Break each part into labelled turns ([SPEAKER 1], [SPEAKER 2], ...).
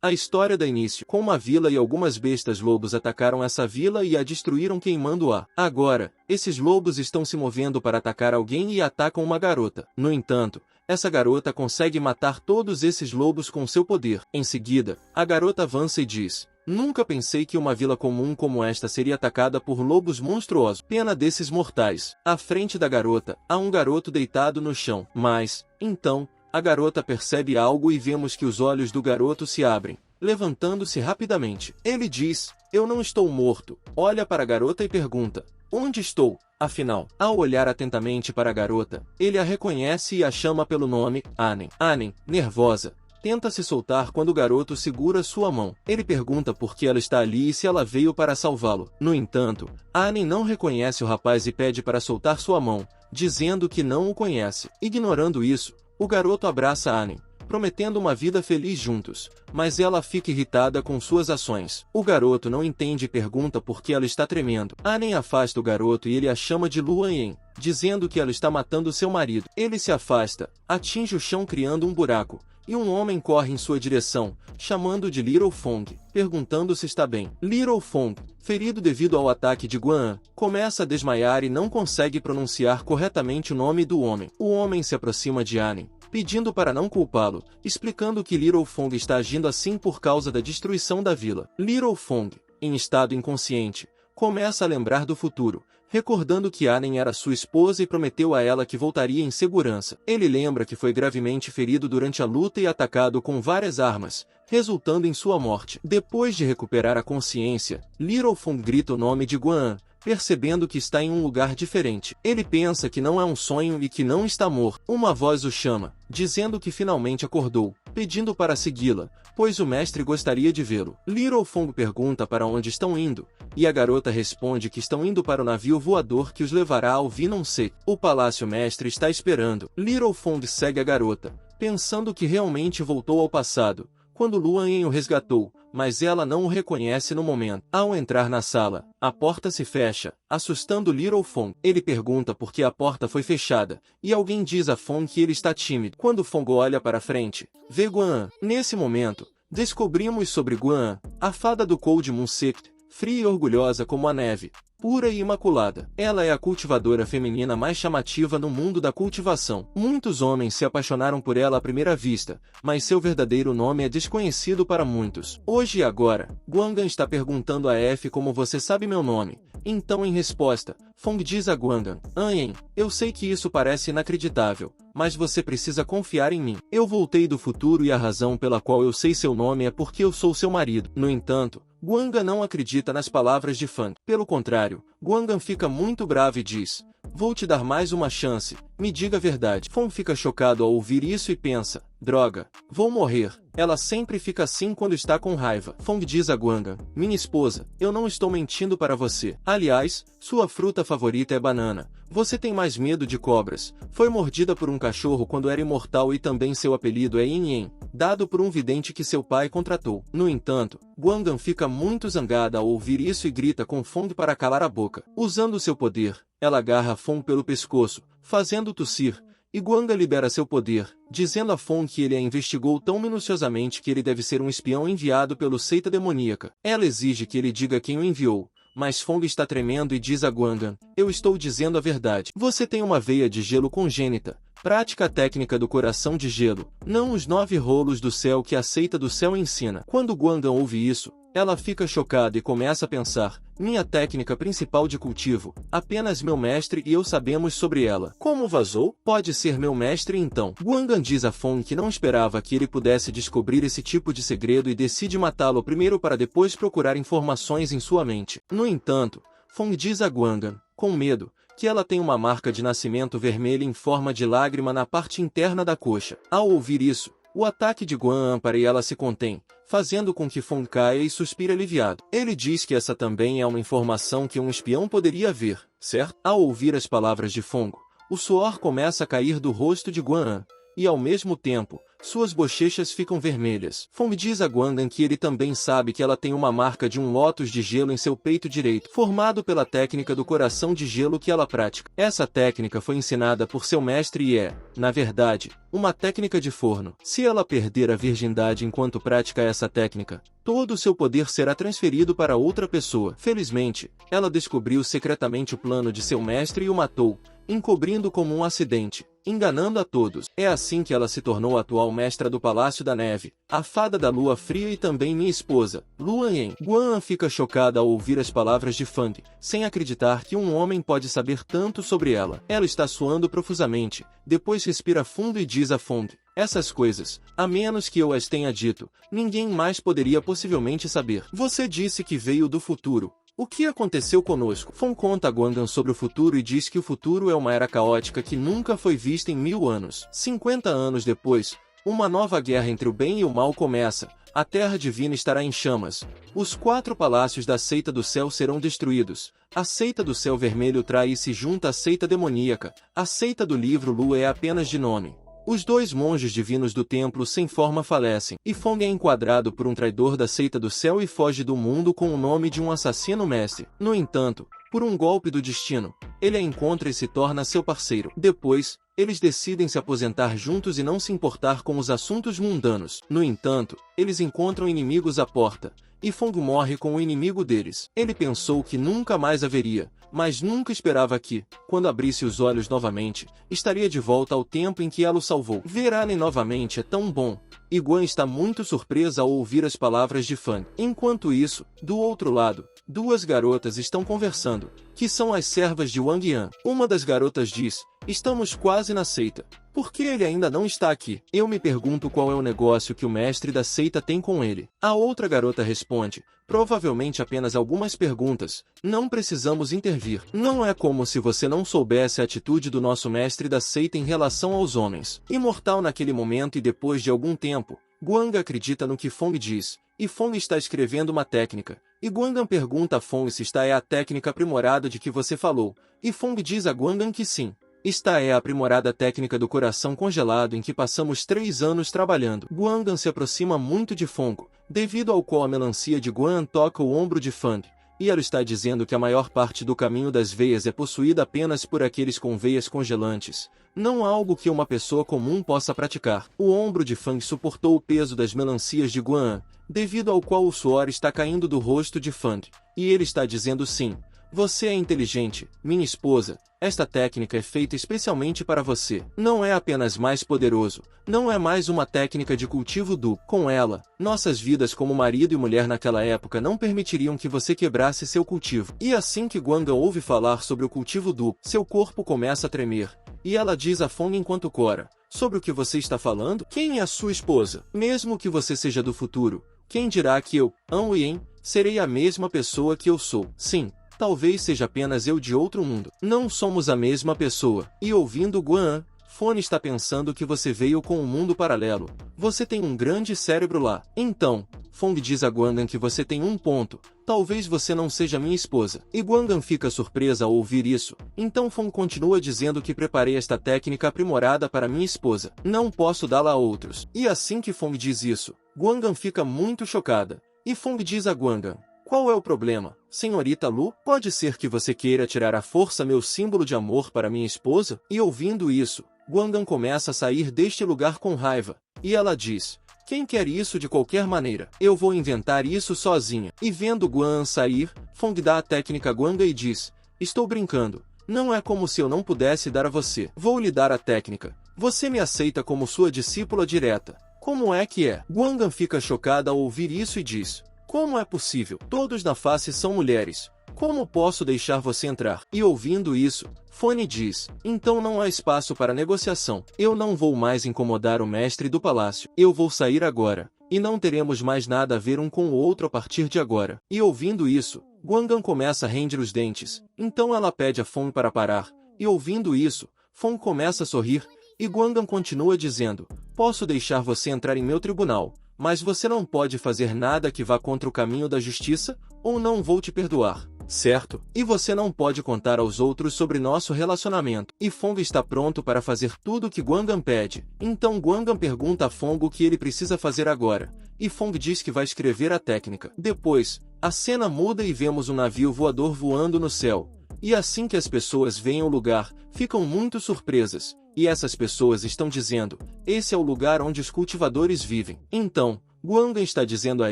[SPEAKER 1] A história dá início com uma vila e algumas bestas lobos atacaram essa vila e a destruíram queimando-a. Agora, esses lobos estão se movendo para atacar alguém e atacam uma garota. No entanto, essa garota consegue matar todos esses lobos com seu poder. Em seguida, a garota avança e diz: nunca pensei que uma vila comum como esta seria atacada por lobos monstruosos. Pena desses mortais. À frente da garota, há um garoto deitado no chão. Mas, então, a garota percebe algo e vemos que os olhos do garoto se abrem, levantando-se rapidamente. Ele diz: eu não estou morto. Olha para a garota e pergunta: onde estou? Afinal, ao olhar atentamente para a garota, ele a reconhece e a chama pelo nome, Anen. Anen, nervosa, tenta se soltar quando o garoto segura sua mão. Ele pergunta por que ela está ali e se ela veio para salvá-lo. No entanto, Anen não reconhece o rapaz e pede para soltar sua mão, dizendo que não o conhece. Ignorando isso, o garoto abraça Anen, prometendo uma vida feliz juntos, mas ela fica irritada com suas ações. O garoto não entende e pergunta por que ela está tremendo. Anen afasta o garoto e ele a chama de Luan Yen, dizendo que ela está matando seu marido. Ele se afasta, atinge o chão criando um buraco, e um homem corre em sua direção, chamando de Little Fong, perguntando se está bem. Little Fong, ferido devido ao ataque de Guan, começa a desmaiar e não consegue pronunciar corretamente o nome do homem. O homem se aproxima de Anen, pedindo para não culpá-lo, explicando que Little Fong está agindo assim por causa da destruição da vila. Little Fong, em estado inconsciente, começa a lembrar do futuro, recordando que Anen era sua esposa e prometeu a ela que voltaria em segurança. Ele lembra que foi gravemente ferido durante a luta e atacado com várias armas, resultando em sua morte. Depois de recuperar a consciência, Little Fong grita o nome de Guan, percebendo que está em um lugar diferente. Ele pensa que não é um sonho e que não está morto. Uma voz o chama, dizendo que finalmente acordou, pedindo para segui-la, pois o mestre gostaria de vê-lo. Little Fong pergunta para onde estão indo, e a garota responde que estão indo para o navio voador que os levará ao Vinon Se. O palácio mestre está esperando. Little Fong segue a garota, pensando que realmente voltou ao passado, quando Luan Yen o resgatou, mas ela não o reconhece no momento. Ao entrar na sala, a porta se fecha, assustando Little Fong. Ele pergunta por que a porta foi fechada, e alguém diz a Fong que ele está tímido. Quando Fong olha para frente, vê Guan. Nesse momento, descobrimos sobre Guan, a fada do Cold Moon Sect, fria e orgulhosa como a neve, pura e imaculada. Ela é a cultivadora feminina mais chamativa no mundo da cultivação. Muitos homens se apaixonaram por ela à primeira vista, mas seu verdadeiro nome é desconhecido para muitos. Hoje e agora, Guangan está perguntando a F como você sabe meu nome. Então em resposta, Fong diz a Guangan: Anyen, eu sei que isso parece inacreditável, mas você precisa confiar em mim. Eu voltei do futuro e a razão pela qual eu sei seu nome é porque eu sou seu marido. No entanto, Guangan não acredita nas palavras de Fong. Pelo contrário, Guangan fica muito bravo e diz: vou te dar mais uma chance, me diga a verdade. Fong fica chocado ao ouvir isso e pensa: droga, vou morrer. Ela sempre fica assim quando está com raiva. Fong diz a Guangan: minha esposa, eu não estou mentindo para você. Aliás, sua fruta favorita é banana. Você tem mais medo de cobras. Foi mordida por um cachorro quando era imortal e também seu apelido é Yin Yin, dado por um vidente que seu pai contratou. No entanto, Guangan fica muito zangada ao ouvir isso e grita com Fong para calar a boca. Usando seu poder, ela agarra Fong pelo pescoço, fazendo tossir, e Guangan libera seu poder, dizendo a Fong que ele a investigou tão minuciosamente que ele deve ser um espião enviado pelo seita demoníaca. Ela exige que ele diga quem o enviou, mas Fong está tremendo e diz a Guangan: eu estou dizendo a verdade. Você tem uma veia de gelo congênita. Prática a técnica do coração de gelo, não os 9 rolos do céu que a seita do céu ensina. Quando Guangan ouve isso, ela fica chocada e começa a pensar: minha técnica principal de cultivo, apenas meu mestre e eu sabemos sobre ela. Como vazou? Pode ser meu mestre então. Guangan diz a Fong que não esperava que ele pudesse descobrir esse tipo de segredo e decide matá-lo primeiro para depois procurar informações em sua mente. No entanto, Fong diz a Guangan, com medo, que ela tem uma marca de nascimento vermelha em forma de lágrima na parte interna da coxa. Ao ouvir isso, o ataque de Guan ampara e ela se contém, fazendo com que Fong caia e suspire aliviado. Ele diz que essa também é uma informação que um espião poderia ver, certo? Ao ouvir as palavras de Fong, o suor começa a cair do rosto de Guan, e ao mesmo tempo, suas bochechas ficam vermelhas. Fong diz a Guangan que ele também sabe que ela tem uma marca de um lótus de gelo em seu peito direito, formado pela técnica do coração de gelo que ela pratica. Essa técnica foi ensinada por seu mestre e é, na verdade, uma técnica de forno. Se ela perder a virgindade enquanto pratica essa técnica, todo o seu poder será transferido para outra pessoa. Felizmente, ela descobriu secretamente o plano de seu mestre e o matou, encobrindo como um acidente, enganando a todos. É assim que ela se tornou a atual mestra do Palácio da Neve, a fada da lua fria e também minha esposa, Luan Yen. Guan fica chocada ao ouvir as palavras de Fang, sem acreditar que um homem pode saber tanto sobre ela. Ela está suando profusamente, depois respira fundo e diz a Fong: essas coisas, a menos que eu as tenha dito, ninguém mais poderia possivelmente saber. Você disse que veio do futuro. O que aconteceu conosco? Fong conta a Guangan sobre o futuro e diz que o futuro é uma era caótica que nunca foi vista em 1000 anos. 50 anos depois, uma nova guerra entre o bem e o mal começa. A Terra Divina estará em chamas. Os 4 palácios da Seita do Céu serão destruídos. A Seita do Céu Vermelho trai e se junta à Seita Demoníaca. A Seita do Livro Lua é apenas de nome. Os 2 monges divinos do templo sem forma falecem, e Fong é enquadrado por um traidor da Seita do Céu e foge do mundo com o nome de um assassino mestre. No entanto, por um golpe do destino, ele a encontra e se torna seu parceiro. Depois, eles decidem se aposentar juntos e não se importar com os assuntos mundanos. No entanto, eles encontram inimigos à porta, e Fong morre com o inimigo deles. Ele pensou que nunca mais haveria, mas nunca esperava que, quando abrisse os olhos novamente, estaria de volta ao tempo em que ela o salvou. Ver Allen novamente é tão bom, e Guan está muito surpresa ao ouvir as palavras de Fang. Enquanto isso, do outro lado, 2 garotas estão conversando, que são as servas de Wang Yan. Uma das garotas diz: estamos quase na seita. Por que ele ainda não está aqui? Eu me pergunto qual é o negócio que o mestre da seita tem com ele. A outra garota responde: provavelmente apenas algumas perguntas. Não precisamos intervir. Não é como se você não soubesse a atitude do nosso mestre da seita em relação aos homens. Imortal naquele momento e depois de algum tempo, Guangan acredita no que Fong diz, e Fong está escrevendo uma técnica. E Guangan pergunta a Fong se esta é a técnica aprimorada de que você falou, e Fong diz a Guangan que sim. Esta é a aprimorada técnica do coração congelado em que passamos 3 anos trabalhando. Guangan se aproxima muito de Fong, devido ao qual a melancia de Guan toca o ombro de Fang, e ela está dizendo que a maior parte do caminho das veias é possuída apenas por aqueles com veias congelantes, não algo que uma pessoa comum possa praticar. O ombro de Fang suportou o peso das melancias de Guan, devido ao qual o suor está caindo do rosto de Fang, e ele está dizendo sim. Você é inteligente, minha esposa. Esta técnica é feita especialmente para você. Não é apenas mais poderoso, não é mais uma técnica de cultivo duplo. Com ela, nossas vidas como marido e mulher naquela época não permitiriam que você quebrasse seu cultivo. E assim que Guangan ouve falar sobre o cultivo duplo, seu corpo começa a tremer, e ela diz a Fong enquanto cora: sobre o que você está falando? Quem é a sua esposa? Mesmo que você seja do futuro, quem dirá que eu, An Yen, serei a mesma pessoa que eu sou? Sim. Talvez seja apenas eu de outro mundo. Não somos a mesma pessoa. E ouvindo Guan, Fong está pensando que você veio com um mundo paralelo. Você tem um grande cérebro lá. Então, Fong diz a Guangan que você tem um ponto. Talvez você não seja minha esposa. E Guangan fica surpresa ao ouvir isso. Então Fong continua dizendo que preparei esta técnica aprimorada para minha esposa. Não posso dá-la a outros. E assim que Fong diz isso, Guangan fica muito chocada. E Fong diz a Guangan: qual é o problema, senhorita Lu? Pode ser que você queira tirar à força meu símbolo de amor para minha esposa? E ouvindo isso, Guangan começa a sair deste lugar com raiva. E ela diz: quem quer isso de qualquer maneira? Eu vou inventar isso sozinha. E vendo Guan sair, Fong dá a técnica a Guangan e diz: estou brincando. Não é como se eu não pudesse dar a você. Vou lhe dar a técnica. Você me aceita como sua discípula direta. Como é que é? Guangan fica chocada ao ouvir isso e diz: como é possível? Todos na face são mulheres. Como posso deixar você entrar? E ouvindo isso, Fong diz: então não há espaço para negociação. Eu não vou mais incomodar o mestre do palácio. Eu vou sair agora. E não teremos mais nada a ver um com o outro a partir de agora. E ouvindo isso, Guangan começa a ranger os dentes. Então ela pede a Fong para parar. E ouvindo isso, Fong começa a sorrir. E Guangan continua dizendo: posso deixar você entrar em meu tribunal, mas você não pode fazer nada que vá contra o caminho da justiça, ou não vou te perdoar. certo? E você não pode contar aos outros sobre nosso relacionamento. E Fong está pronto para fazer tudo o que Guangan pede. Então Guangan pergunta a Fong o que ele precisa fazer agora. E Fong diz que vai escrever a técnica. Depois, a cena muda e vemos um navio voador voando no céu. E assim que as pessoas veem o lugar, ficam muito surpresas. E essas pessoas estão dizendo, esse é o lugar onde os cultivadores vivem. Então, Guangan está dizendo a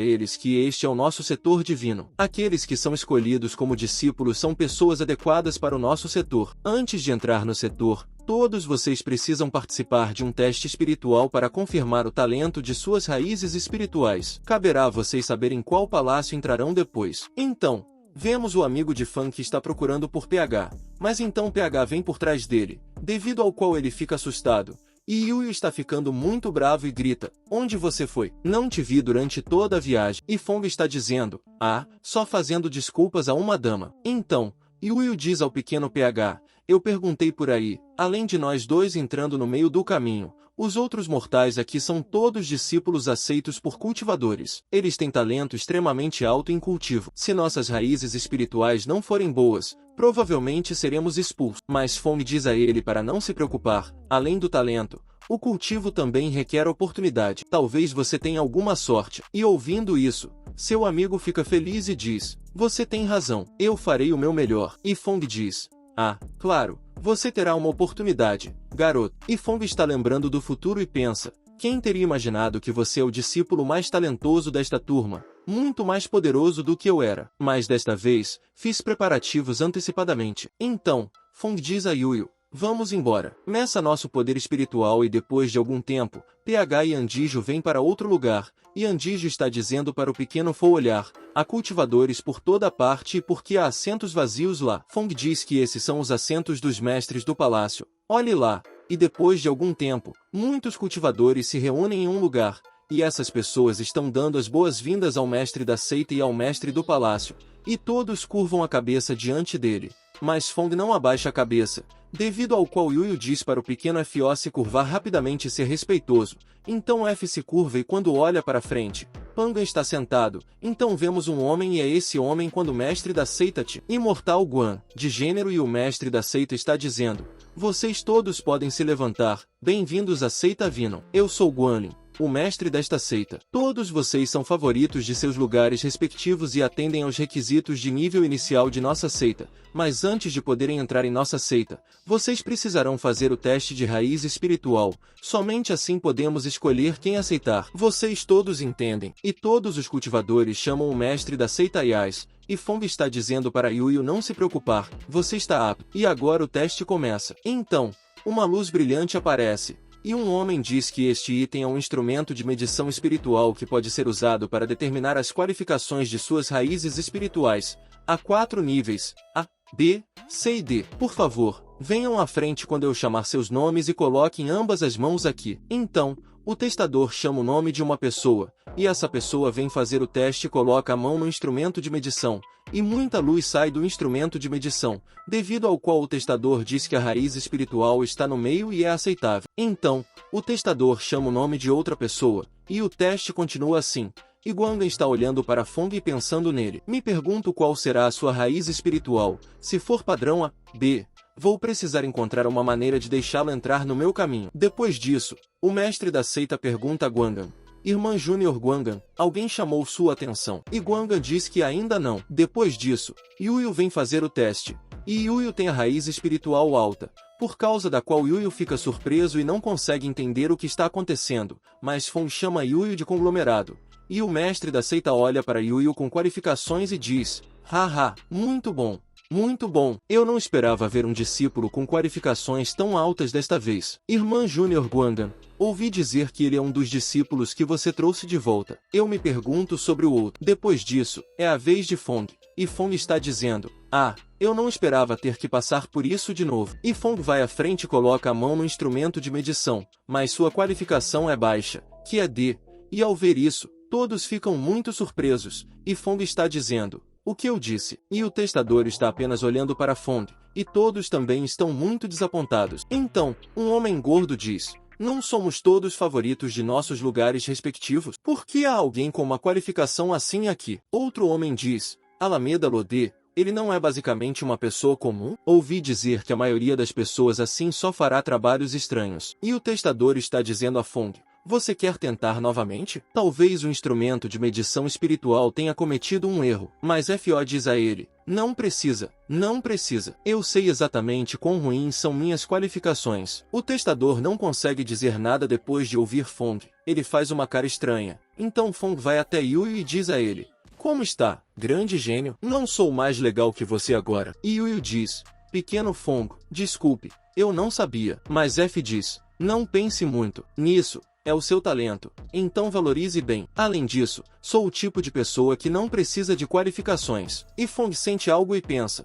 [SPEAKER 1] eles que este é o nosso setor divino. Aqueles que são escolhidos como discípulos são pessoas adequadas para o nosso setor. Antes de entrar no setor, todos vocês precisam participar de um teste espiritual para confirmar o talento de suas raízes espirituais. Caberá a vocês saberem qual palácio entrarão depois. Então, vemos o amigo de Fan que está procurando por PH, mas então PH vem por trás dele, devido ao qual ele fica assustado. E Yuyu está ficando muito bravo e grita, onde você foi? Não te vi durante toda a viagem. E Fong está dizendo, só fazendo desculpas a uma dama. Então, Yuyu diz ao pequeno PH, eu perguntei por aí, além de nós dois entrando no meio do caminho, os outros mortais aqui são todos discípulos aceitos por cultivadores. Eles têm talento extremamente alto em cultivo. Se nossas raízes espirituais não forem boas, provavelmente seremos expulsos. Mas Fong diz a ele para não se preocupar, além do talento, o cultivo também requer oportunidade. Talvez você tenha alguma sorte. E ouvindo isso, seu amigo fica feliz e diz, você tem razão, eu farei o meu melhor. E Fong diz, claro, você terá uma oportunidade, garoto. E Fong está lembrando do futuro e pensa, quem teria imaginado que você é o discípulo mais talentoso desta turma? Muito mais poderoso do que eu era. Mas desta vez, fiz preparativos antecipadamente. Então, Fong diz a Yuyu, vamos embora. Meça nosso poder espiritual e depois de algum tempo, PH e Andijo vêm para outro lugar, e Andijo está dizendo para o pequeno Fo olhar, há cultivadores por toda parte e porque há assentos vazios lá. Fong diz que esses são os assentos dos mestres do palácio. Olhe lá. E depois de algum tempo, muitos cultivadores se reúnem em um lugar, e essas pessoas estão dando as boas-vindas ao mestre da seita e ao mestre do palácio, e todos curvam a cabeça diante dele. Mas Fong não abaixa a cabeça, devido ao qual Yuyu diz para o pequeno Fo se curvar rapidamente e ser respeitoso. Então F se curva e quando olha para frente, Pangan está sentado, então vemos um homem e é esse homem quando o mestre da seita Imortal Guan, de gênero e o mestre da seita está dizendo, vocês todos podem se levantar, bem-vindos à seita Vinon. Eu sou Guanlin, o mestre desta seita. Todos vocês são favoritos de seus lugares respectivos e atendem aos requisitos de nível inicial de nossa seita, mas antes de poderem entrar em nossa seita, vocês precisarão fazer o teste de raiz espiritual, somente assim podemos escolher quem aceitar. Vocês todos entendem, e todos os cultivadores chamam o mestre da seita Yas, e Fong está dizendo para Yuyu não se preocupar, você está apto. E agora o teste começa. Então, uma luz brilhante aparece. E um homem diz que este item é um instrumento de medição espiritual que pode ser usado para determinar as qualificações de suas raízes espirituais. Há 4 níveis, A, B, C e D. Por favor, venham à frente quando eu chamar seus nomes e coloquem ambas as mãos aqui. Então, o testador chama o nome de uma pessoa, e essa pessoa vem fazer o teste e coloca a mão no instrumento de medição, e muita luz sai do instrumento de medição, devido ao qual o testador diz que a raiz espiritual está no meio e é aceitável. Então, o testador chama o nome de outra pessoa, e o teste continua assim. E Guangan está olhando para Fong e pensando nele. Me pergunto qual será a sua raiz espiritual, se for padrão A, B. Vou precisar encontrar uma maneira de deixá-lo entrar no meu caminho. Depois disso, o mestre da seita pergunta a Guangan, Irmã Júnior Guangan, alguém chamou sua atenção? E Guangan diz que ainda não. Depois disso, Yuyu vem fazer o teste. E Yuyu tem a raiz espiritual alta, por causa da qual Yuyu fica surpreso e não consegue entender o que está acontecendo, mas Fong chama Yuyu de conglomerado. E o mestre da seita olha para Yuyu com qualificações e diz, haha, muito bom. Muito bom, eu não esperava ver um discípulo com qualificações tão altas desta vez. Irmã Júnior Guangan, ouvi dizer que ele é um dos discípulos que você trouxe de volta. Eu me pergunto sobre o outro. Depois disso, é a vez de Fong, e Fong está dizendo, eu não esperava ter que passar por isso de novo. E Fong vai à frente e coloca a mão no instrumento de medição, mas sua qualificação é baixa, que é D, e ao ver isso, todos ficam muito surpresos, e Fong está dizendo, o que eu disse? E o testador está apenas olhando para Fong, e todos também estão muito desapontados. Então, um homem gordo diz, não somos todos favoritos de nossos lugares respectivos? Por que há alguém com uma qualificação assim aqui? Outro homem diz, Alameda Lodê, Ele não é basicamente uma pessoa comum? Ouvi dizer que a maioria das pessoas assim só fará trabalhos estranhos. E o testador está dizendo a Fong: você quer tentar novamente? Talvez o instrumento de medição espiritual tenha cometido um erro, mas FO diz a ele: não precisa, não precisa. Eu sei exatamente quão ruins são minhas qualificações. O testador não consegue dizer nada depois de ouvir Fong. Ele faz uma cara estranha. Então Fong vai até Yuyu e diz a ele: como está, grande gênio? Não sou mais legal que você agora. E Yuyu diz: pequeno Fong, desculpe, eu não sabia. Mas F diz: não pense muito nisso. É o seu talento, então valorize bem. Além disso, sou o tipo de pessoa que não precisa de qualificações. E Fong sente algo e pensa: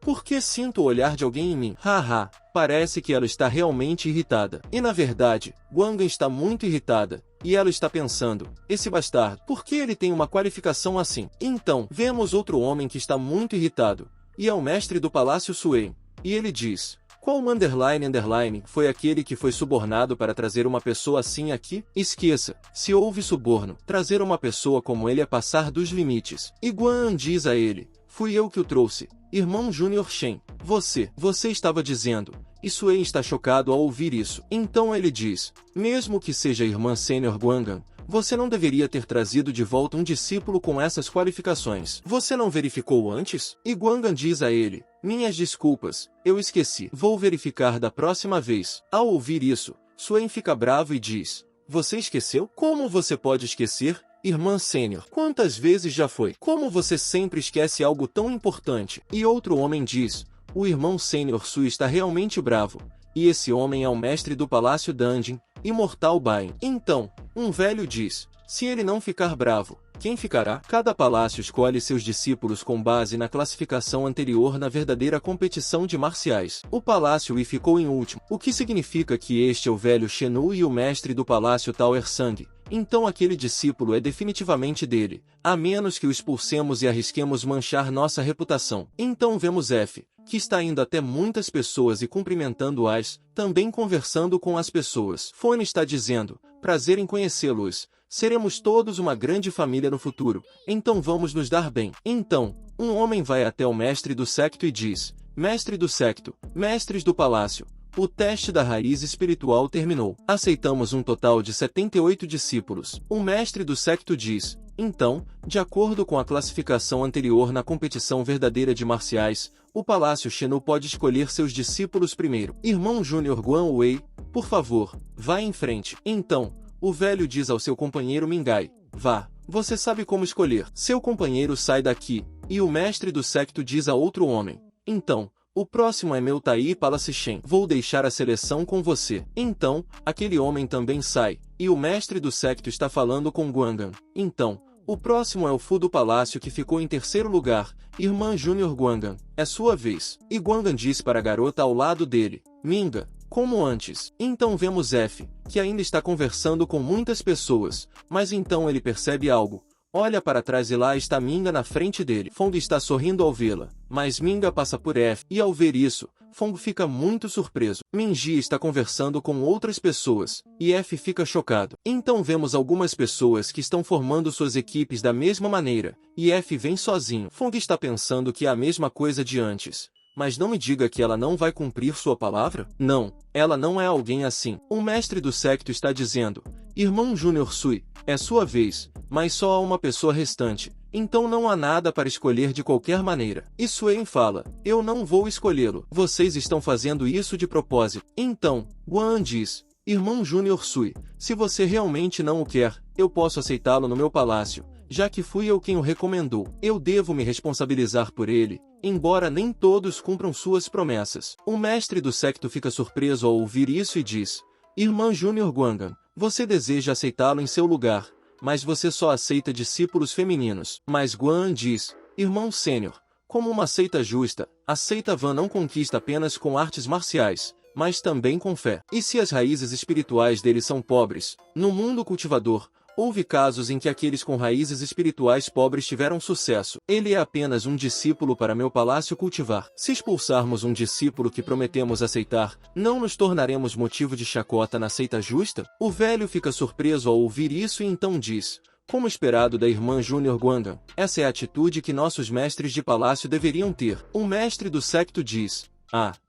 [SPEAKER 1] por que sinto o olhar de alguém em mim? Haha, parece que ela está realmente irritada. E na verdade, Guangan está muito irritada. E ela está pensando: esse bastardo, por que ele tem uma qualificação assim? Então, vemos outro homem que está muito irritado. E é o mestre do Palácio Suen. E ele diz: qual __ foi aquele que foi subornado para trazer uma pessoa assim aqui? Esqueça, se houve suborno, trazer uma pessoa como ele é passar dos limites. E Guan diz a ele: fui eu que o trouxe, irmão Júnior Shen. Você estava dizendo. E Suen está chocado ao ouvir isso. Então ele diz: mesmo que seja irmã sênior Guangan, você não deveria ter trazido de volta um discípulo com essas qualificações. Você não verificou antes? E Guangan diz a ele: minhas desculpas, eu esqueci. Vou verificar da próxima vez. Ao ouvir isso, Suen fica bravo e diz: você esqueceu? Como você pode esquecer, irmã sênior? Quantas vezes já foi? Como você sempre esquece algo tão importante? E outro homem diz: o irmão sênior Sui está realmente bravo. E esse homem é o mestre do Palácio Dungeon, Imortal Bain. Então, um velho diz: se ele não ficar bravo, quem ficará? Cada palácio escolhe seus discípulos com base na classificação anterior na verdadeira competição de marciais. O palácio Yi ficou em último, o que significa que este é o velho Shenu e o mestre do palácio Tower Sang. Então aquele discípulo é definitivamente dele, a menos que o expulsemos e arrisquemos manchar nossa reputação. Então vemos F, que está indo até muitas pessoas e cumprimentando-as, também conversando com as pessoas. Fone está dizendo: prazer em conhecê-los. Seremos todos uma grande família no futuro, então vamos nos dar bem. Então, um homem vai até o mestre do secto e diz: mestre do secto, mestres do palácio, o teste da raiz espiritual terminou. Aceitamos um total de 78 discípulos. O mestre do secto diz: então, de acordo com a classificação anterior na competição verdadeira de marciais, o Palácio Shenu pode escolher seus discípulos primeiro. Irmão Júnior Guan Wei, por favor, vá em frente. Então, o velho diz ao seu companheiro Mingai: vá, você sabe como escolher. Seu companheiro sai daqui, e o mestre do secto diz a outro homem: então, o próximo é meu Tai Palace Shen. Vou deixar a seleção com você. Então, aquele homem também sai, e o mestre do secto está falando com Guangan. Então, o próximo é o Fu do Palácio que ficou em terceiro lugar. Irmã Júnior Guangan, é sua vez. E Guangan diz para a garota ao lado dele: Minga, como antes. Então vemos F, que ainda está conversando com muitas pessoas, mas então ele percebe algo. Olha para trás e lá está Minga na frente dele. Fong está sorrindo ao vê-la, mas Minga passa por F, e ao ver isso, Fong fica muito surpreso. Minji está conversando com outras pessoas, e F fica chocado. Então vemos algumas pessoas que estão formando suas equipes da mesma maneira, e F vem sozinho. Fong está pensando que é a mesma coisa de antes. Mas não me diga que ela não vai cumprir sua palavra? Não, ela não é alguém assim. O mestre do secto está dizendo: Irmão Júnior Sui, é sua vez, mas só há uma pessoa restante, então não há nada para escolher de qualquer maneira. E Suen fala: eu não vou escolhê-lo. Vocês estão fazendo isso de propósito. Então, Guan diz: Irmão Júnior Sui, se você realmente não o quer, eu posso aceitá-lo no meu palácio, já que fui eu quem o recomendou. Eu devo me responsabilizar por ele, embora nem todos cumpram suas promessas. O mestre do secto fica surpreso ao ouvir isso e diz: Irmã Júnior Guangan, você deseja aceitá-lo em seu lugar, mas você só aceita discípulos femininos. Mas Guan diz: Irmão sênior, como uma seita justa, a seita Van não conquista apenas com artes marciais, mas também com fé. E se as raízes espirituais dele são pobres, no mundo cultivador, houve casos em que aqueles com raízes espirituais pobres tiveram sucesso. Ele é apenas um discípulo para meu palácio cultivar. Se expulsarmos um discípulo que prometemos aceitar, não nos tornaremos motivo de chacota na seita justa? O velho fica surpreso ao ouvir isso e então diz: Como esperado da irmã Júnior Guangan, essa é a atitude que nossos mestres de palácio deveriam ter. O mestre do secto diz: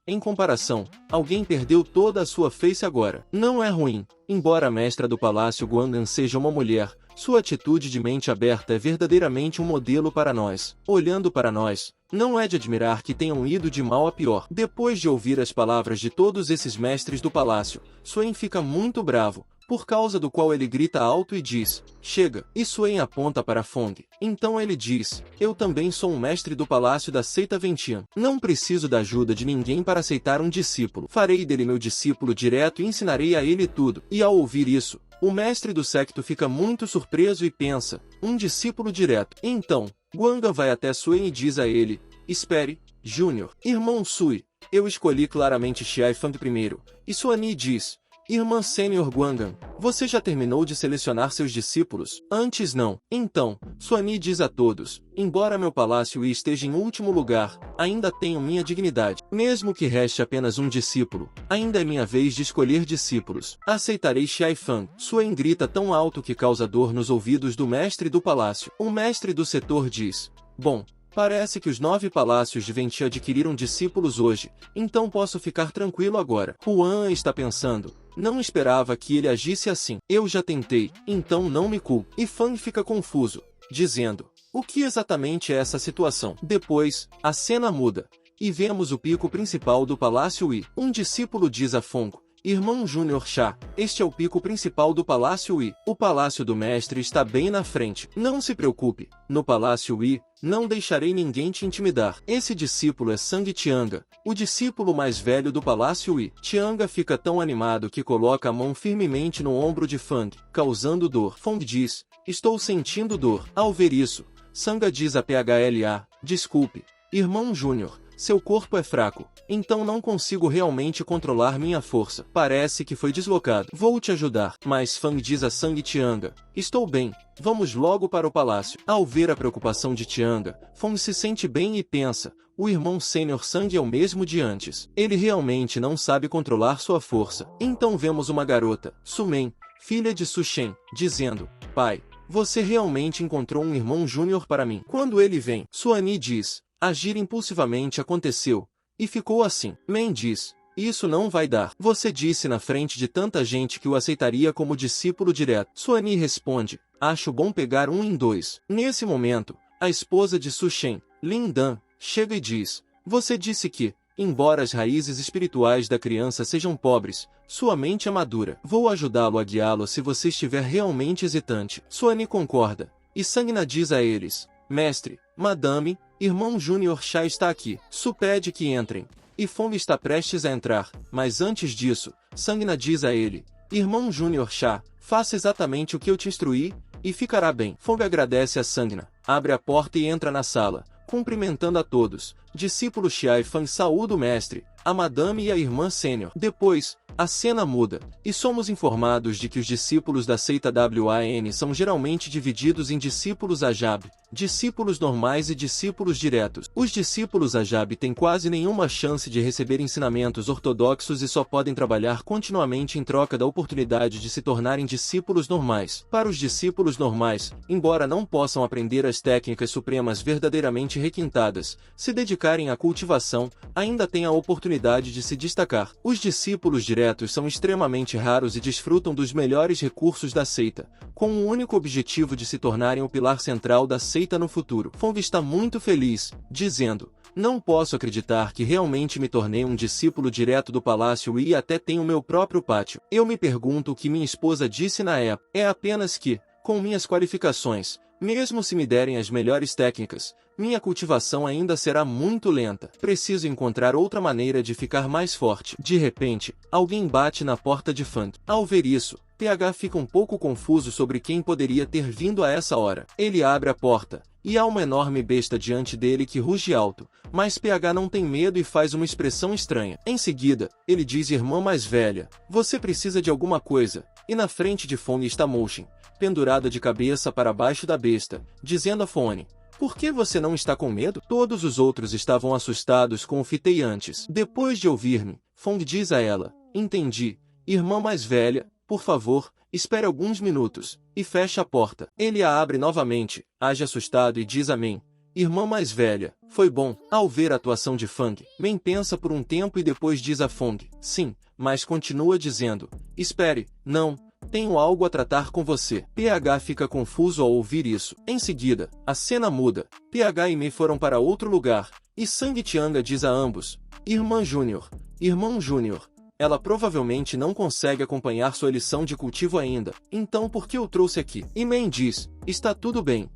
[SPEAKER 1] em comparação, alguém perdeu toda a sua face agora. Não é ruim. Embora a mestra do palácio Guangan seja uma mulher, sua atitude de mente aberta é verdadeiramente um modelo para nós. Olhando para nós, não é de admirar que tenham ido de mal a pior. Depois de ouvir as palavras de todos esses mestres do palácio, Swain fica muito bravo, por causa do qual ele grita alto e diz: chega! E Swain aponta para Fong. Então ele diz: eu também sou um mestre do palácio da seita Ventian. Não preciso da ajuda de ninguém para aceitar um discípulo. Farei dele meu discípulo direto e ensinarei a ele tudo. E ao ouvir isso, o mestre do secto fica muito surpreso e pensa: um discípulo direto. Então, Guangan vai até Swain e diz a ele: espere, Júnior. Irmão Sui, eu escolhi claramente Xiai Fang primeiro. E Suani diz: irmã Sênior Guangan, você já terminou de selecionar seus discípulos? Antes não. Então, Suani diz a todos: embora meu palácio esteja em último lugar, ainda tenho minha dignidade. Mesmo que reste apenas um discípulo, ainda é minha vez de escolher discípulos. Aceitarei Xiai Fang. Swain grita tão alto que causa dor nos ouvidos do mestre do palácio. O mestre do setor diz: bom, parece que os 9 palácios de Venti adquiriram discípulos hoje, então posso ficar tranquilo agora. Huan está pensando: não esperava que ele agisse assim. Eu já tentei, então não me culpe. E Fang fica confuso, dizendo: o que exatamente é essa situação? Depois, a cena muda, e vemos o pico principal do Palácio Yi. Um discípulo diz a Fong: irmão Júnior Chá, este é o pico principal do Palácio Yi. O Palácio do Mestre está bem na frente. Não se preocupe, no Palácio Yi, não deixarei ninguém te intimidar. Esse discípulo é Sang Tianga, o discípulo mais velho do Palácio Yi. Tianga fica tão animado que coloca a mão firmemente no ombro de Fang, causando dor. Fong diz: estou sentindo dor. Ao ver isso, Sanga diz a PHLA: desculpe, irmão Júnior, seu corpo é fraco, então não consigo realmente controlar minha força. Parece que foi deslocado. Vou te ajudar. Mas Fang diz a Sang Tianga: estou bem, vamos logo para o palácio. Ao ver a preocupação de Tianga, Fong se sente bem e pensa: o irmão sênior Sang é o mesmo de antes. Ele realmente não sabe controlar sua força. Então vemos uma garota, Sumen, filha de Sushen, dizendo: pai, você realmente encontrou um irmão júnior para mim. Quando ele vem, Suani diz: agir impulsivamente aconteceu, e ficou assim. Men diz: isso não vai dar. Você disse na frente de tanta gente que o aceitaria como discípulo direto. Suani responde: acho bom pegar um em dois. Nesse momento, a esposa de Sushen, Lin Dan, chega e diz: você disse que, embora as raízes espirituais da criança sejam pobres, sua mente é madura. Vou ajudá-lo a guiá-lo se você estiver realmente hesitante. Suani concorda, e Sangna diz a eles: mestre, madame, irmão Júnior Chá está aqui. Su pede que entrem. E Fong está prestes a entrar, mas antes disso, Sangna diz a ele: irmão Júnior Chá, faça exatamente o que eu te instruí, e ficará bem. Fong agradece a Sangna, abre a porta e entra na sala, cumprimentando a todos. Discípulo Xiai Fang saúda o mestre, a madame e a irmã sênior. Depois, a cena muda, e somos informados de que os discípulos da seita WAN são geralmente divididos em discípulos Ajab, discípulos normais e discípulos diretos. Os discípulos Ajab têm quase nenhuma chance de receber ensinamentos ortodoxos e só podem trabalhar continuamente em troca da oportunidade de se tornarem discípulos normais. Para os discípulos normais, embora não possam aprender as técnicas supremas verdadeiramente requintadas, se dedicarem à cultivação, ainda têm a oportunidade de se destacar. Os discípulos diretos são extremamente raros e desfrutam dos melhores recursos da seita, com o único objetivo de se tornarem o pilar central da seita no futuro. Fong está muito feliz, dizendo: não posso acreditar que realmente me tornei um discípulo direto do Palácio e até tenho meu próprio pátio. Eu me pergunto o que minha esposa disse na época. É apenas que, com minhas qualificações, mesmo se me derem as melhores técnicas, minha cultivação ainda será muito lenta. Preciso encontrar outra maneira de ficar mais forte. De repente, alguém bate na porta de Fang. Ao ver isso, PH fica um pouco confuso sobre quem poderia ter vindo a essa hora. Ele abre a porta, e há uma enorme besta diante dele que ruge alto, mas PH não tem medo e faz uma expressão estranha. Em seguida, ele diz: irmã mais velha, você precisa de alguma coisa, e na frente de Fong está Motion, pendurada de cabeça para baixo da besta, dizendo a Fone: por que você não está com medo? Todos os outros estavam assustados com o Fitei antes. Depois de ouvir-me, Fong diz a ela: entendi, irmã mais velha, por favor, espere alguns minutos, e fecha a porta. Ele a abre novamente, age assustado e diz amém. Irmã mais velha, foi bom. Ao ver a atuação de Fang, Men pensa por um tempo e depois diz a Fong, sim, mas continua dizendo, espere, não, tenho algo a tratar com você. PH fica confuso ao ouvir isso. Em seguida, a cena muda. PH e Me foram para outro lugar, e Sang Tianga diz a ambos, irmão Júnior, ela provavelmente não consegue acompanhar sua lição de cultivo ainda, então por que o trouxe aqui? E Men diz, está tudo bem,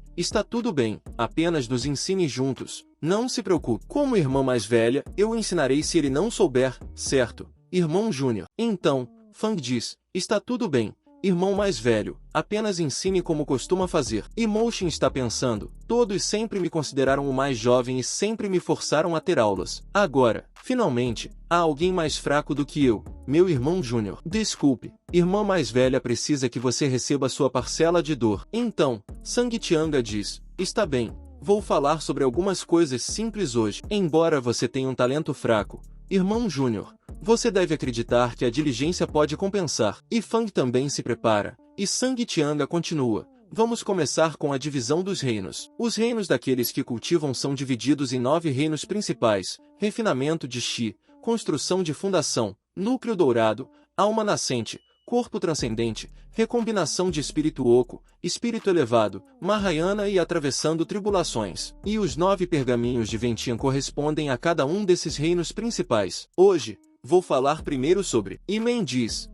[SPEAKER 1] apenas nos ensine juntos, não se preocupe. Como irmã mais velha, eu o ensinarei se ele não souber, certo? Irmão Júnior. Então, Fang diz, está tudo bem, irmão mais velho, apenas ensine como costuma fazer. E Moshin está pensando, todos sempre me consideraram o mais jovem e sempre me forçaram a ter aulas. Agora, finalmente, há alguém mais fraco do que eu, meu irmão Júnior. Desculpe, irmã mais velha precisa que você receba sua parcela de dor. Então, Sang Tianga diz, está bem, vou falar sobre algumas coisas simples hoje. Embora você tenha um talento fraco, irmão Júnior, você deve acreditar que a diligência pode compensar. E Fang também se prepara, e Sang Tianga continua. Vamos começar com a divisão dos reinos. Os reinos daqueles que cultivam são divididos em 9 reinos principais: refinamento de Chi, construção de fundação, núcleo dourado, alma nascente, corpo transcendente, recombinação de espírito oco, espírito elevado, Mahayana e atravessando tribulações. E os 9 pergaminhos de Ventian correspondem a cada um desses reinos principais. Hoje, vou falar primeiro sobre. E Men diz,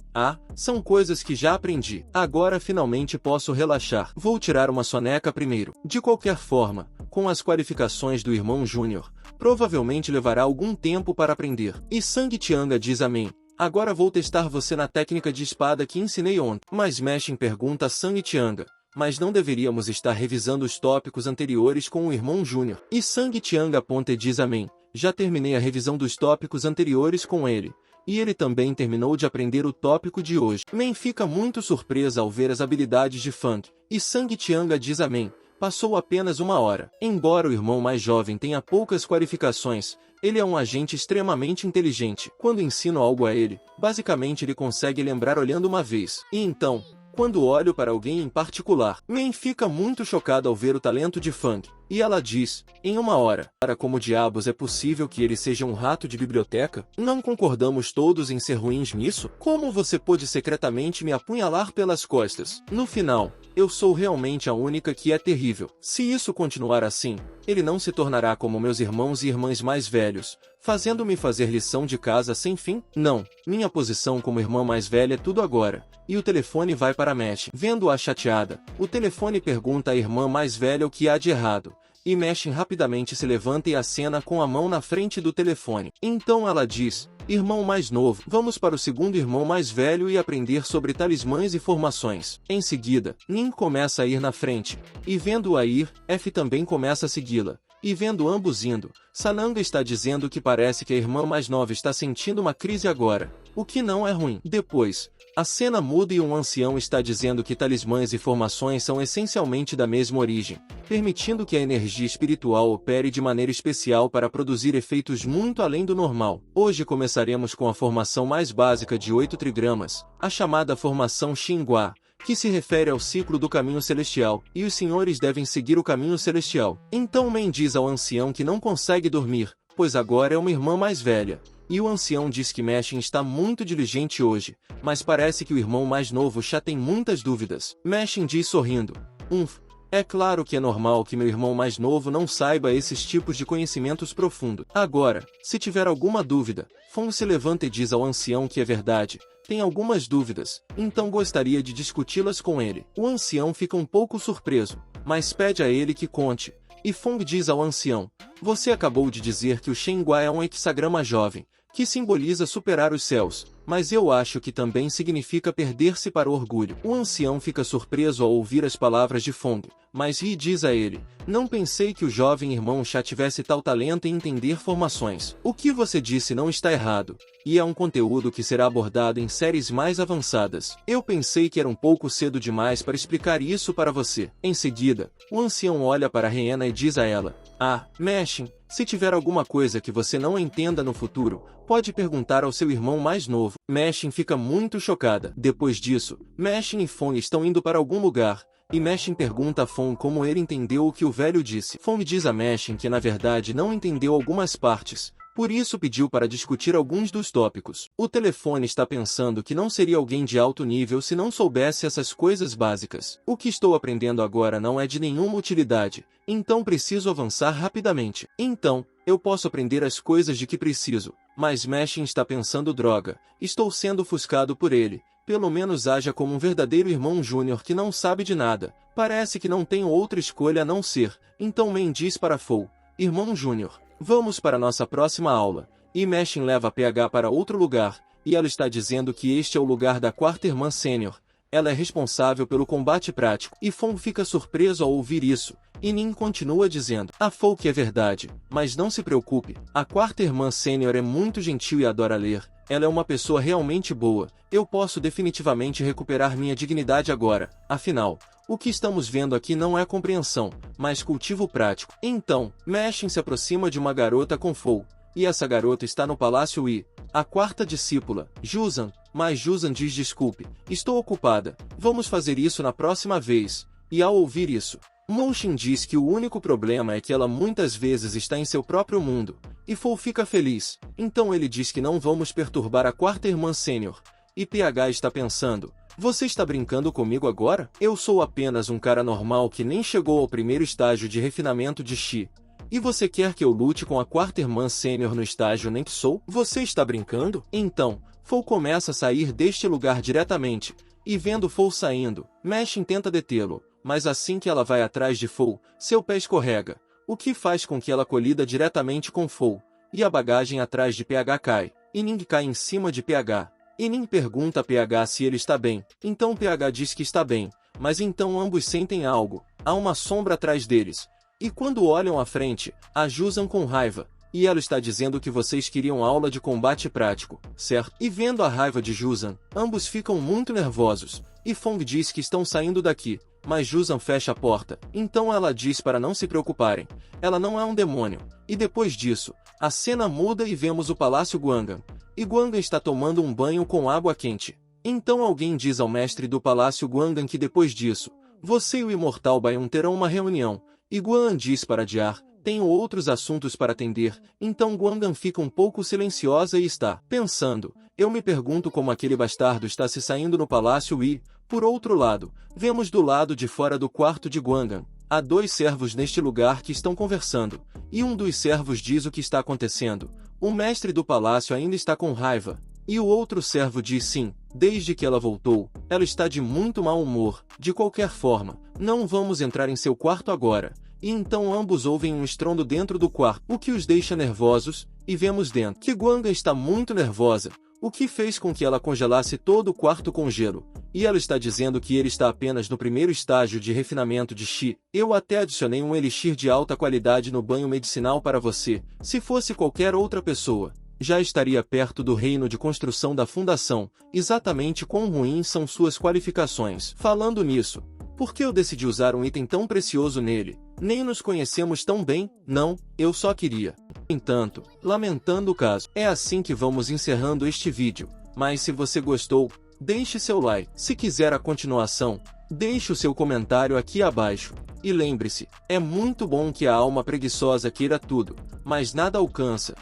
[SPEAKER 1] são coisas que já aprendi. Agora finalmente posso relaxar. Vou tirar uma soneca primeiro. De qualquer forma, com as qualificações do irmão Júnior, provavelmente levará algum tempo para aprender. E Sang Tianga diz amém. Agora vou testar você na técnica de espada que ensinei ontem. Mas Meshing pergunta a Sang Tianga, mas não deveríamos estar revisando os tópicos anteriores com o irmão Júnior? E Sang Tianga aponta e diz amém. Já terminei a revisão dos tópicos anteriores com ele. E ele também terminou de aprender o tópico de hoje. Men fica muito surpresa ao ver as habilidades de Fang, e Sang Tianga diz amém. Passou apenas 1 hora. Embora o irmão mais jovem tenha poucas qualificações, ele é um agente extremamente inteligente. Quando ensino algo a ele, basicamente ele consegue lembrar olhando uma vez. E então, quando olho para alguém em particular, Men fica muito chocada ao ver o talento de Fang. E ela diz, em 1 hora, para como diabos é possível que ele seja um rato de biblioteca? Não concordamos todos em ser ruins nisso? Como você pôde secretamente me apunhalar pelas costas? No final, eu sou realmente a única que é terrível. Se isso continuar assim, ele não se tornará como meus irmãos e irmãs mais velhos, fazendo-me fazer lição de casa sem fim? Não, minha posição como irmã mais velha é tudo agora. E o telefone vai para Mesh. Vendo-a chateada, o telefone pergunta à irmã mais velha o que há de errado. E Mesh rapidamente se levanta e acena com a mão na frente do telefone. Então ela diz, irmão mais novo, vamos para o segundo irmão mais velho e aprender sobre talismãs e formações. Em seguida, Nin começa a ir na frente. E vendo-a ir, F também começa a segui-la. E vendo ambos indo, Sananga está dizendo que parece que a irmã mais nova está sentindo uma crise agora, o que não é ruim. Depois, a cena muda e um ancião está dizendo que talismãs e formações são essencialmente da mesma origem, permitindo que a energia espiritual opere de maneira especial para produzir efeitos muito além do normal. Hoje começaremos com a formação mais básica de 8 trigramas, a chamada formação Xinhua, que se refere ao ciclo do caminho celestial, e os senhores devem seguir o caminho celestial. Então Men diz ao ancião que não consegue dormir, pois agora é uma irmã mais velha. E o ancião diz que Meshing está muito diligente hoje, mas parece que o irmão mais novo já tem muitas dúvidas. Meshing diz sorrindo, é claro que é normal que meu irmão mais novo não saiba esses tipos de conhecimentos profundos. Agora, se tiver alguma dúvida, Fong se levanta e diz ao ancião que é verdade. Tem algumas dúvidas, então gostaria de discuti-las com ele. O ancião fica um pouco surpreso, mas pede a ele que conte. E Fong diz ao ancião, você acabou de dizer que o Xinhua é um hexagrama jovem, que simboliza superar os céus, mas eu acho que também significa perder-se para o orgulho. O ancião fica surpreso ao ouvir as palavras de Fong, mas Ri diz a ele, não pensei que o jovem irmão já tivesse tal talento em entender formações. O que você disse não está errado, e é um conteúdo que será abordado em séries mais avançadas. Eu pensei que era um pouco cedo demais para explicar isso para você. Em seguida, o ancião olha para a Rihanna e diz a ela, Meshing, Se tiver alguma coisa que você não entenda no futuro, pode perguntar ao seu irmão mais novo. Machine fica muito chocada. Depois disso, Machine e Fong estão indo para algum lugar, e Machine pergunta a Fong como ele entendeu o que o velho disse. Fong diz a Machine que na verdade não entendeu algumas partes, por isso pediu para discutir alguns dos tópicos. O telefone está pensando que não seria alguém de alto nível se não soubesse essas coisas básicas. O que estou aprendendo agora não é de nenhuma utilidade, então preciso avançar rapidamente. Então, eu posso aprender as coisas de que preciso, mas Machine está pensando droga, estou sendo ofuscado por ele. Pelo menos haja como um verdadeiro irmão júnior que não sabe de nada. Parece que não tenho outra escolha a não ser. Então Man diz para Fou, irmão júnior, vamos para nossa próxima aula. E Machine leva a PH para outro lugar, e ela está dizendo que este é o lugar da quarta irmã sênior. Ela é responsável pelo combate prático. E Fong fica surpreso ao ouvir isso, e Nin continua dizendo a Fou que é verdade, mas não se preocupe, a quarta irmã sênior é muito gentil e adora ler. Ela é uma pessoa realmente boa, eu posso definitivamente recuperar minha dignidade agora. Afinal, o que estamos vendo aqui não é compreensão, mas cultivo prático. Então, Machine se aproxima de uma garota com Fou, e essa garota está no palácio e a quarta discípula, Juzan, mas Juzan diz desculpe, estou ocupada, vamos fazer isso na próxima vez. E ao ouvir isso, Monshin diz que o único problema é que ela muitas vezes está em seu próprio mundo, e Fou fica feliz, então ele diz que não vamos perturbar a quarta irmã sênior, e PH está pensando, você está brincando comigo agora? Eu sou apenas um cara normal que nem chegou ao primeiro estágio de refinamento de Chi. E você quer que eu lute com a quarta irmã sênior no estágio nem que sou? Você está brincando? Então, Fou começa a sair deste lugar diretamente, e vendo Fou saindo, Machine tenta detê-lo, mas assim que ela vai atrás de Fou, seu pé escorrega, o que faz com que ela colida diretamente com Fou, e a bagagem atrás de PH cai, e Ning cai em cima de PH. E Ning pergunta a PH se ele está bem, então PH diz que está bem, mas então ambos sentem algo, há uma sombra atrás deles. E quando olham à frente, a Juzan com raiva, e ela está dizendo que vocês queriam aula de combate prático, certo? E vendo a raiva de Juzan, ambos ficam muito nervosos, e Fong diz que estão saindo daqui, mas Juzan fecha a porta, então ela diz para não se preocuparem, ela não é um demônio. E depois disso, a cena muda e vemos o Palácio Guangan, e Guangan está tomando um banho com água quente. Então alguém diz ao mestre do Palácio Guangan que depois disso, você e o Imortal Bayun terão uma reunião, e Guan diz para adiar, tenho outros assuntos para atender, então Guangan fica um pouco silenciosa e está pensando, eu me pergunto como aquele bastardo está se saindo no palácio e, por outro lado, vemos do lado de fora do quarto de Guangan, há dois servos neste lugar que estão conversando, e um dos servos diz o que está acontecendo, o mestre do palácio ainda está com raiva, e o outro servo diz sim, desde que ela voltou, ela está de muito mau humor, de qualquer forma, não vamos entrar em seu quarto agora. E então ambos ouvem um estrondo dentro do quarto, o que os deixa nervosos, e vemos dentro que Guangan está muito nervosa, o que fez com que ela congelasse todo o quarto com gelo, e ela está dizendo que ele está apenas no primeiro estágio de refinamento de Chi. Eu até adicionei um elixir de alta qualidade no banho medicinal para você, se fosse qualquer outra pessoa, já estaria perto do reino de construção da fundação, exatamente quão ruins são suas qualificações. Falando nisso, por que eu decidi usar um item tão precioso nele? Nem nos conhecemos tão bem, não, eu só queria. Entanto, lamentando o caso, é assim que vamos encerrando este vídeo, mas se você gostou, deixe seu like. Se quiser a continuação, deixe o seu comentário aqui abaixo. E lembre-se, é muito bom que a alma preguiçosa queira tudo, mas nada alcança,